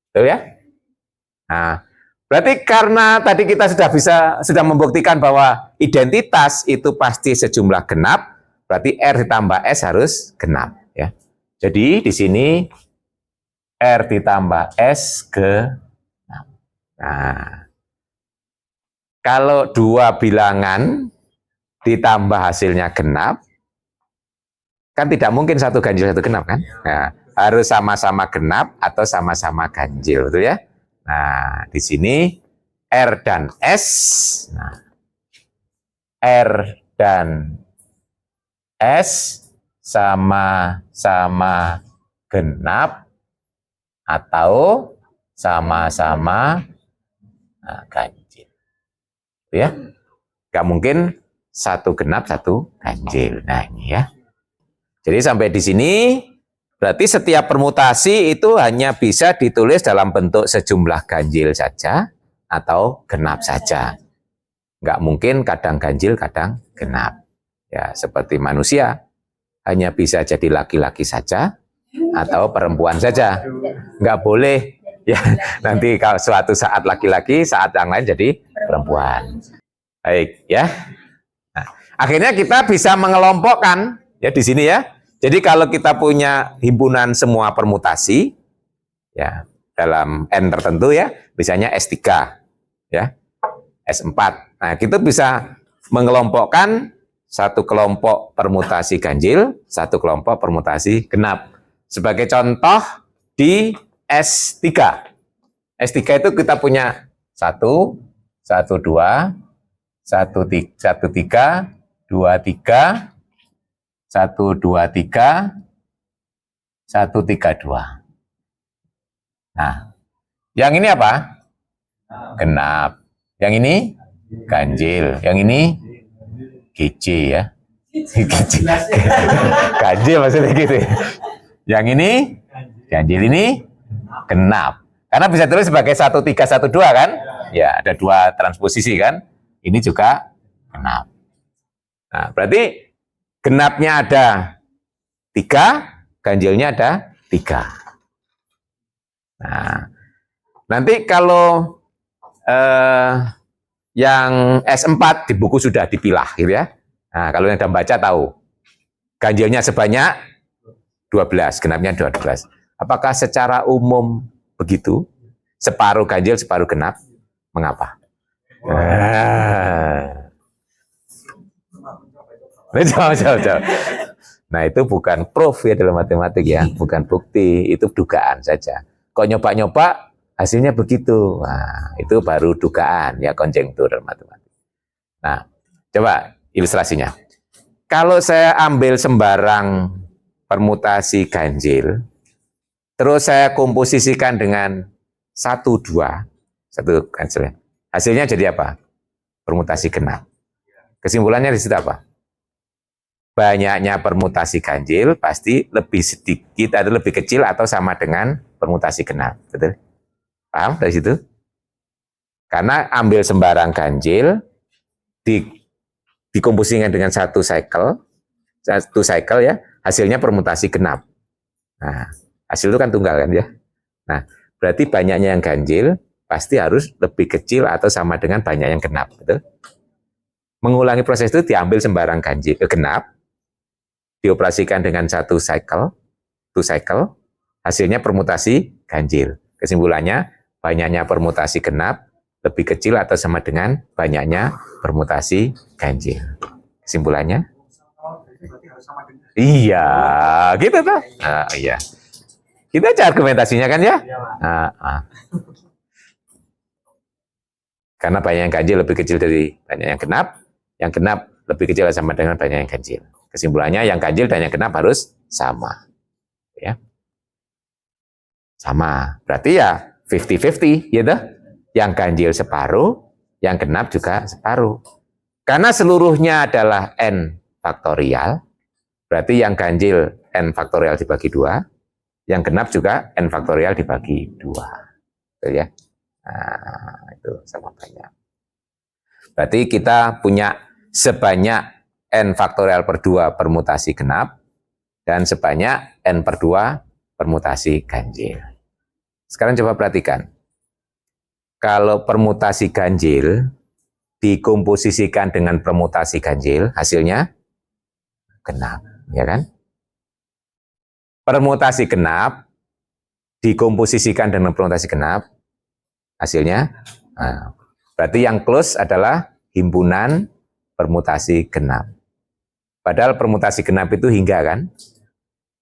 Betul ya? Nah, berarti karena tadi kita sudah membuktikan bahwa identitas itu pasti sejumlah genap, berarti R ditambah S harus genap ya. Jadi di sini R ditambah S genap. Nah, kalau dua bilangan ditambah hasilnya genap, kan tidak mungkin satu ganjil satu genap kan? Nah, harus sama-sama genap atau sama-sama ganjil, betul ya? Nah, di sini R dan S, nah, R dan S sama-sama genap atau sama-sama ganjil, ya? Gak mungkin satu genap satu ganjil. Nah ini ya. Jadi sampai di sini berarti setiap permutasi itu hanya bisa ditulis dalam bentuk sejumlah ganjil saja atau genap saja. Nggak mungkin kadang ganjil, kadang genap. Ya, seperti manusia hanya bisa jadi laki-laki saja atau perempuan saja. Nggak boleh ya nanti kalau suatu saat laki-laki, saat yang lain jadi perempuan. Baik ya. Nah, akhirnya kita bisa mengelompokkan ya di sini ya. Jadi kalau kita punya himpunan semua permutasi ya dalam N tertentu ya, misalnya S3 ya, S4. Nah, kita bisa mengelompokkan satu kelompok permutasi ganjil, satu kelompok permutasi genap. Sebagai contoh di S3. S3 itu kita punya 1, 1, 2, 1, 3, 2, 3, 1, 2, 3, 1, 3, 2. Nah, yang ini apa? Genap. Yang ini ganjil. Yang ini GJ ya. Ganjil maksudnya gitu. Yang ini ganjil, ini genap. Karena bisa tulis sebagai 1, 3, 1, 2 kan? Ya, ada dua transposisi kan? Ini juga genap. Nah, berarti genapnya ada 3, ganjilnya ada 3. Nah, nanti kalau yang S4 di buku sudah dipilah gitu ya. Nah, kalau yang sudah baca tahu. Ganjilnya sebanyak 12, genapnya 12. Apakah secara umum begitu? Separuh ganjil, separuh genap? Mengapa? Jauh. Nah, itu bukan proof ya dalam matematik ya, bukan bukti, itu dugaan saja. Kok nyoba-nyoba hasilnya begitu. Nah, itu baru dugaan ya, konjektur dalam matematik. Nah, coba ilustrasinya. Kalau saya ambil sembarang permutasi ganjil, terus saya komposisikan dengan 1, 2, satu ganjil. Hasilnya jadi apa? Permutasi genap. Kesimpulannya di situ apa? Banyaknya permutasi ganjil pasti lebih sedikit atau lebih kecil atau sama dengan permutasi genap. Betul? Paham dari situ? Karena ambil sembarang ganjil, dikomposisikan dengan satu cycle ya, hasilnya permutasi genap. Nah, hasil itu kan tunggal kan ya. Nah, berarti banyaknya yang ganjil pasti harus lebih kecil atau sama dengan banyak yang genap. Betul? Mengulangi proses itu diambil sembarang ganjil genap, dioperasikan dengan satu cycle, hasilnya permutasi ganjil. Kesimpulannya, banyaknya permutasi genap lebih kecil atau sama dengan banyaknya permutasi ganjil. Kesimpulannya? Iya, gitu tuh. Iya. Kita aja argumentasinya kan ya? Karena banyak yang ganjil lebih kecil dari banyak yang genap lebih kecil sama dengan banyak yang ganjil. Kesimpulannya yang ganjil dan yang genap harus sama. Ya. Sama. Berarti ya 50-50 gitu. Yang ganjil separuh, yang genap juga separuh. Karena seluruhnya adalah n faktorial, berarti yang ganjil n faktorial dibagi 2, yang genap juga n faktorial dibagi 2. Betul ya? Nah, itu sama banyak. Berarti kita punya sebanyak n faktorial per 2 permutasi genap dan sebanyak n per 2 permutasi ganjil. Sekarang coba perhatikan. Kalau permutasi ganjil dikomposisikan dengan permutasi ganjil, hasilnya genap, ya kan? permutasi genap dikomposisikan dengan permutasi genap, hasilnya, nah, berarti yang close adalah himpunan permutasi genap. Padahal permutasi genap itu hingga kan,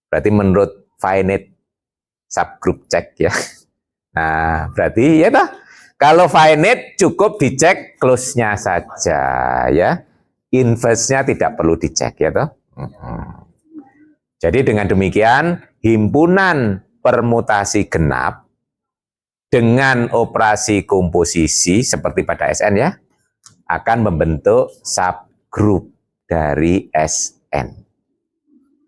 berarti menurut finite subgroup check ya. Nah, berarti ya toh, kalau finite cukup dicek close-nya saja ya, inverse-nya tidak perlu dicek ya toh. Jadi dengan demikian himpunan permutasi genap dengan operasi komposisi seperti pada SN ya, akan membentuk subgroup dari SN.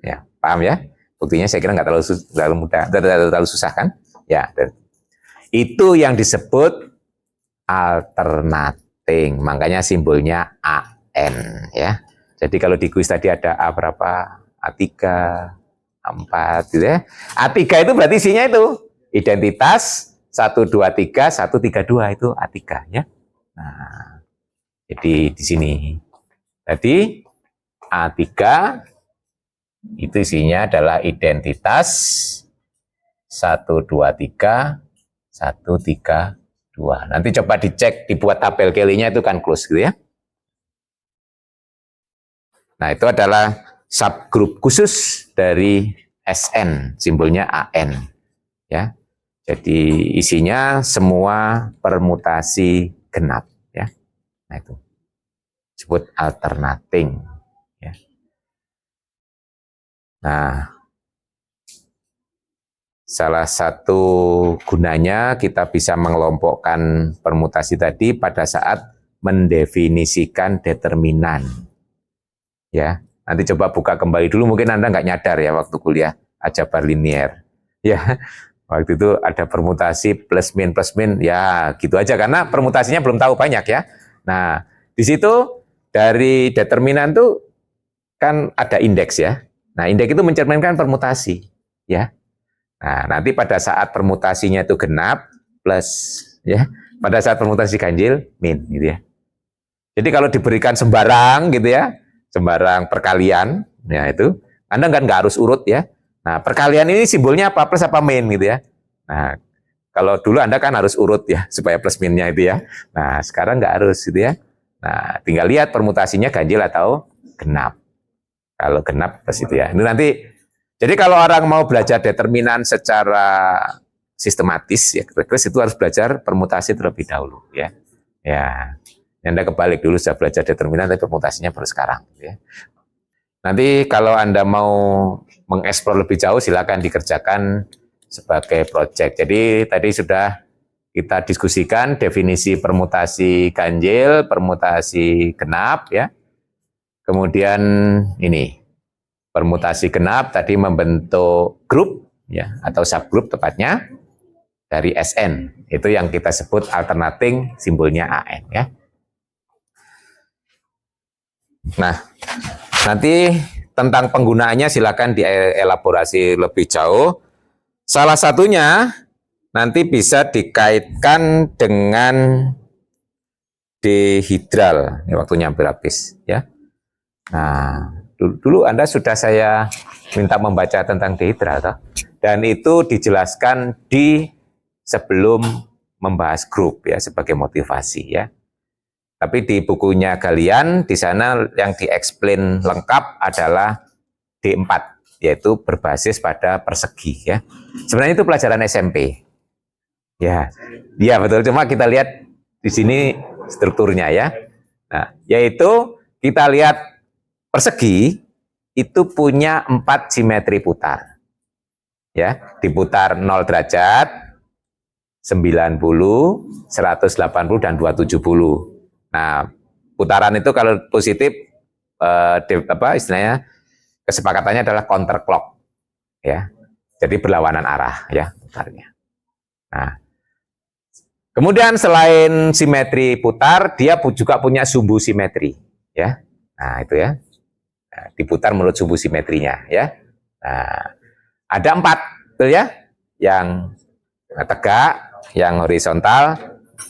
Ya, paham ya? Buktinya saya kira nggak terlalu mudah, terlalu susah kan? Ya, itu yang disebut alternating. Makanya simbolnya AN ya. Jadi kalau di kuis tadi ada A berapa? A3, A4 gitu ya. A3 itu berarti isinya itu identitas 1 2 3 1 3 2 itu A3 ya. Nah, jadi di sini. Jadi A3 itu isinya adalah identitas 1 2 3 1 3 2. Nanti coba dicek, dibuat tabel Kelly-nya itu kan close gitu ya. Nah, itu adalah subgroup khusus dari SN, simbolnya AN ya. Jadi isinya semua permutasi genap ya. Nah, itu disebut alternating ya. Nah, salah satu gunanya kita bisa mengelompokkan permutasi tadi pada saat mendefinisikan determinan ya. Nanti coba buka kembali dulu, mungkin Anda nggak nyadar ya waktu kuliah aljabar linier ya. Waktu itu ada permutasi plus min ya gitu aja karena permutasinya belum tahu banyak ya. Nah, di situ dari determinan tuh kan ada indeks ya. Nah, indeks itu mencerminkan permutasi ya. Nah, nanti pada saat permutasinya itu genap plus ya, pada saat permutasi ganjil min gitu ya. Jadi kalau diberikan sembarang gitu ya, sembarang perkalian, ya itu, Anda kan nggak harus urut ya. Nah, perkalian ini simbolnya apa? Plus apa min gitu ya. Nah, kalau dulu Anda kan harus urut ya, supaya plus minnya itu ya. Nah, sekarang nggak harus gitu ya. Nah, tinggal lihat permutasinya ganjil atau genap. Kalau genap plus itu ya. Ini nanti, jadi kalau orang mau belajar determinan secara sistematis ya, itu harus belajar permutasi terlebih dahulu ya. Ya, Anda kebalik dulu sudah belajar determinan, tapi permutasinya baru sekarang ya. Nanti kalau Anda mau mengeksplor lebih jauh, silakan dikerjakan sebagai proyek. Jadi tadi sudah kita diskusikan definisi permutasi ganjil, permutasi genap ya. Kemudian ini permutasi genap tadi membentuk grup ya atau subgroup tepatnya dari SN. Itu yang kita sebut alternating, simbolnya AN ya. Nah, nanti tentang penggunaannya silakan dielaborasi lebih jauh. Salah satunya nanti bisa dikaitkan dengan dihidral. Ini waktunya hampir habis ya. Nah, dulu Anda sudah saya minta membaca tentang dihidral toh? Dan itu dijelaskan di sebelum membahas grup ya sebagai motivasi ya. Tapi di bukunya Galian, di sana yang di-explain lengkap adalah D4, yaitu berbasis pada persegi ya. Sebenarnya itu pelajaran SMP. Ya, ya betul. Cuma kita lihat di sini strukturnya ya. Nah, yaitu kita lihat persegi itu punya 4 simetri putar. Ya, diputar 0 derajat, 90, 180 dan 270. Nah, putaran itu kalau positif istilahnya kesepakatannya adalah counterclock ya. Jadi berlawanan arah ya putarnya. Nah, kemudian selain simetri putar, dia juga punya sumbu simetri ya. Nah, itu ya. Nah, diputar menurut sumbu simetrinya ya. Nah, ada 4 betul ya. Yang tegak, yang horizontal,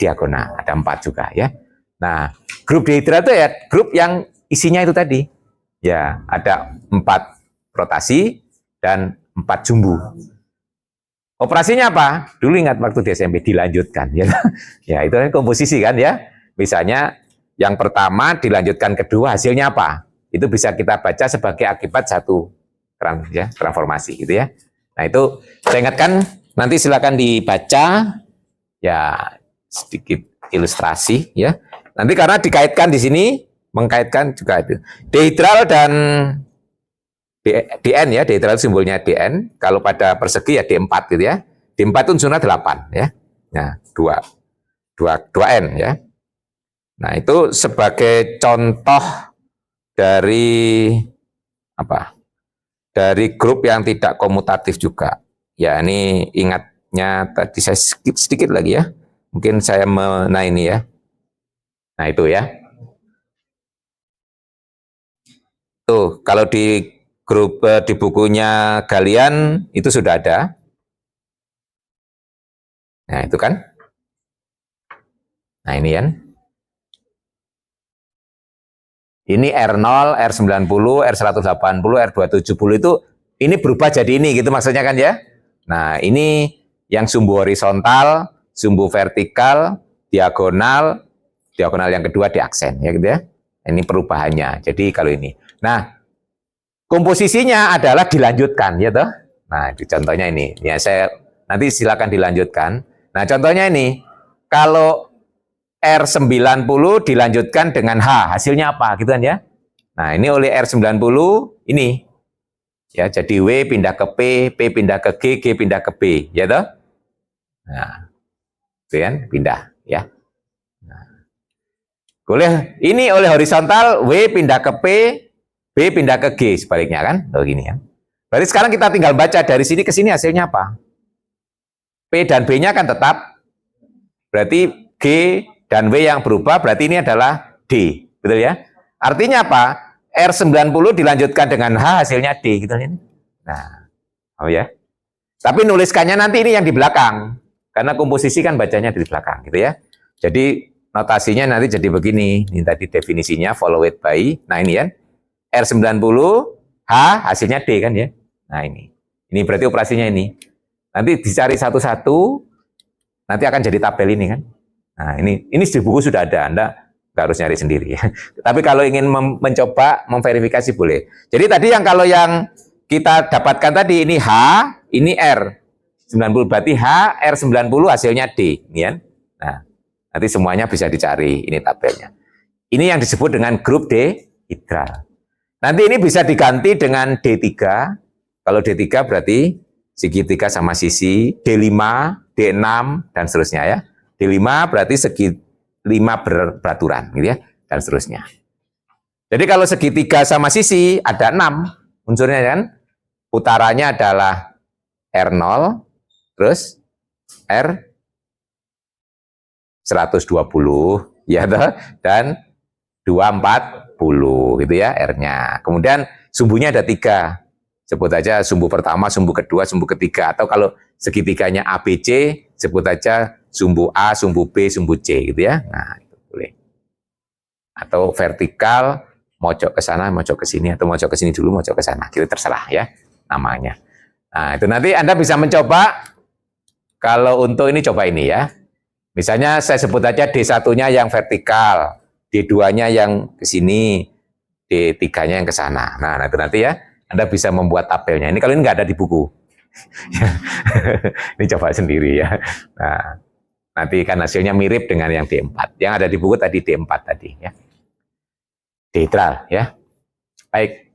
diagonal. Ada 4 juga ya. Nah, grup dihidral itu ya grup yang isinya itu tadi. Ya, ada 4 rotasi dan 4 sumbu. Operasinya apa? Dulu ingat waktu di SMP dilanjutkan ya. Ya, itu kan komposisi kan ya. Misalnya yang pertama dilanjutkan kedua, hasilnya apa? Itu bisa kita baca sebagai akibat satu transformasi gitu ya. Nah, itu saya ingatkan, nanti silakan dibaca ya, sedikit ilustrasi ya. Nanti karena dikaitkan di sini, mengkaitkan juga itu. Dihidral dan DN ya, dihidral simbolnya DN. Kalau pada persegi ya D4 gitu ya. D4 itu unsurnya 8 ya. Nah, 2N ya. Nah, itu sebagai contoh dari apa? Dari grup yang tidak komutatif juga. Ya, ini ingatnya tadi saya skip sedikit lagi ya. Mungkin saya nah ini ya. Nah, itu ya. Tuh, kalau di grup di bukunya Galian itu sudah ada. Nah, itu kan. Nah, ini kan. Ini R0, R90, R180, R270 itu ini berubah jadi ini gitu maksudnya kan ya. Nah, ini yang sumbu horizontal, sumbu vertikal, diagonal yang kedua di aksen ya gitu ya. Ini perubahannya. Jadi kalau ini. Nah, komposisinya adalah dilanjutkan ya toh. Nah, itu contohnya ini. Ya saya nanti silakan dilanjutkan. Nah, contohnya ini. Kalau R90 dilanjutkan dengan H, hasilnya apa gitu kan ya. Nah, ini oleh R90 ini. Ya, jadi W pindah ke P pindah ke G pindah ke B, ya toh? Nah, itu kan pindah ya. Nah, ini oleh horizontal W pindah ke P, B pindah ke G sebaliknya kan? Tuh gini kan. Berarti sekarang kita tinggal baca dari sini ke sini hasilnya apa? P dan B-nya kan tetap. Berarti G dan W yang berubah, berarti ini adalah D, betul ya? Artinya apa? R90 dilanjutkan dengan H, hasilnya D, gitu kan? Nah, oh ya. Tapi nuliskannya nanti ini yang di belakang, karena komposisi kan bacanya di belakang, gitu ya. Jadi notasinya nanti jadi begini, ini tadi definisinya followed by, nah ini kan, R90, H, hasilnya D kan ya. Nah ini berarti operasinya ini. Nanti dicari satu-satu, nanti akan jadi tabel ini kan. Nah, ini di buku sudah ada, Anda nggak harus nyari sendiri ya. Tapi kalau ingin mencoba memverifikasi boleh. Jadi tadi kalau yang kita dapatkan tadi ini H, ini R 90 berarti H R90 hasilnya D, ini kan. Nah, nanti semuanya bisa dicari ini tabelnya. Ini yang disebut dengan grup dihidral. Nanti ini bisa diganti dengan D3. Kalau D3 berarti segitiga sama sisi, D5, D6 dan seterusnya ya. D5 berarti segi 5 beraturan gitu ya, dan seterusnya. Jadi kalau segitiga sama sisi ada 6 unsurnya kan. Putarannya adalah R0 terus R 120 ya dan 240 gitu ya R-nya. Kemudian sumbunya ada 3. Sebut aja sumbu pertama, sumbu kedua, sumbu ketiga, atau kalau segitiganya ABC sebut aja sumbu A, sumbu B, sumbu C gitu ya. Nah, itu boleh. Atau vertikal, mojok ke sana, mojok ke sini, atau mojok ke sini dulu, mojok ke sana. Gitu terserah ya namanya. Nah, itu nanti Anda bisa mencoba. Kalau untuk ini coba ini ya. Misalnya saya sebut aja D1-nya yang vertikal, D2-nya yang ke sini, D3-nya yang ke sana. Nah, itu nanti ya Anda bisa membuat tabelnya. Ini kalau ini nggak ada di buku. Ini coba sendiri ya. Nah, nanti kan hasilnya mirip dengan yang D4. Yang ada di buku tadi D4 tadi ya. Dihidral ya. Baik.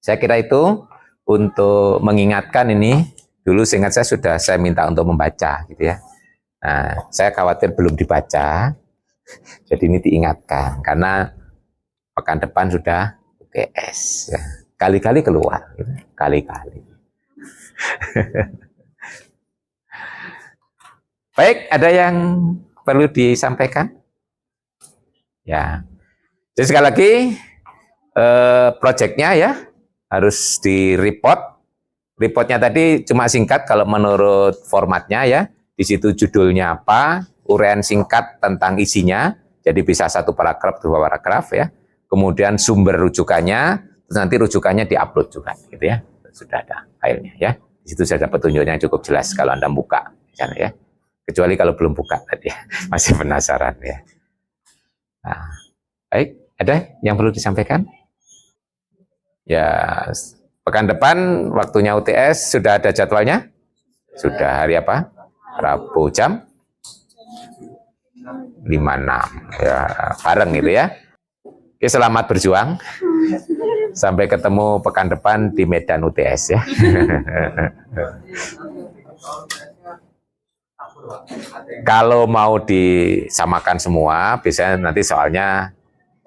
Saya kira itu untuk mengingatkan ini, dulu seingat saya minta untuk membaca gitu ya. Nah, saya khawatir belum dibaca. Jadi ini diingatkan karena pekan depan sudah UTS ya. Kali-kali keluar gitu. Kali-kali. Baik, ada yang perlu disampaikan? Ya. Jadi sekali lagi proyeknya ya harus di-report. Reportnya tadi cuma singkat kalau menurut formatnya ya. Di situ judulnya apa, uraian singkat tentang isinya. Jadi bisa 1 paragraf, 2 paragraf ya. Kemudian sumber rujukannya, terus nanti rujukannya diupload juga gitu ya. sudah ada filenya ya. Di situ sudah ada petunjuknya cukup jelas kalau Anda buka di sana ya. Kecuali kalau belum buka tadi ya, masih penasaran ya. Nah, baik, ada yang perlu disampaikan? Ya, pekan depan waktunya UTS sudah ada jadwalnya? Sudah, hari apa? Rabu jam 5.06 ya, bareng gitu ya. Oke, selamat berjuang. Sampai ketemu pekan depan di Medan UTS ya. Kalau mau disamakan semua, biasanya nanti soalnya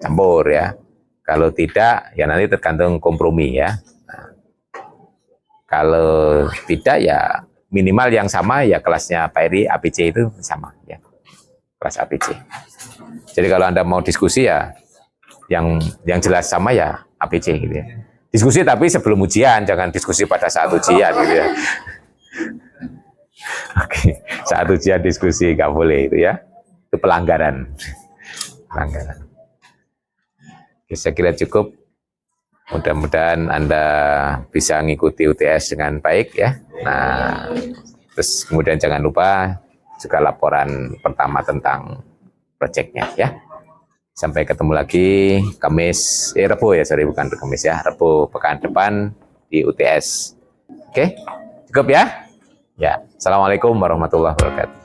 campur ya. Kalau tidak, ya nanti tergantung kompromi ya. Nah, kalau tidak ya minimal yang sama ya kelasnya Pak Eri APC itu sama ya, kelas APC. Jadi kalau Anda mau diskusi ya yang jelas sama ya APC gitu ya. Diskusi tapi sebelum ujian, jangan diskusi pada saat ujian gitu ya. Oke, saat ujian diskusi nggak boleh itu ya. Itu pelanggaran. Pelanggaran. Oke, saya kira cukup. Mudah-mudahan Anda bisa mengikuti UTS dengan baik ya. Nah, terus kemudian jangan lupa juga laporan pertama tentang proyeknya ya. Sampai ketemu lagi Rebo ya, sorry bukan Kamis ya, Rebo pekan depan di UTS. Oke, cukup ya? Ya, Assalamualaikum warahmatullahi wabarakatuh.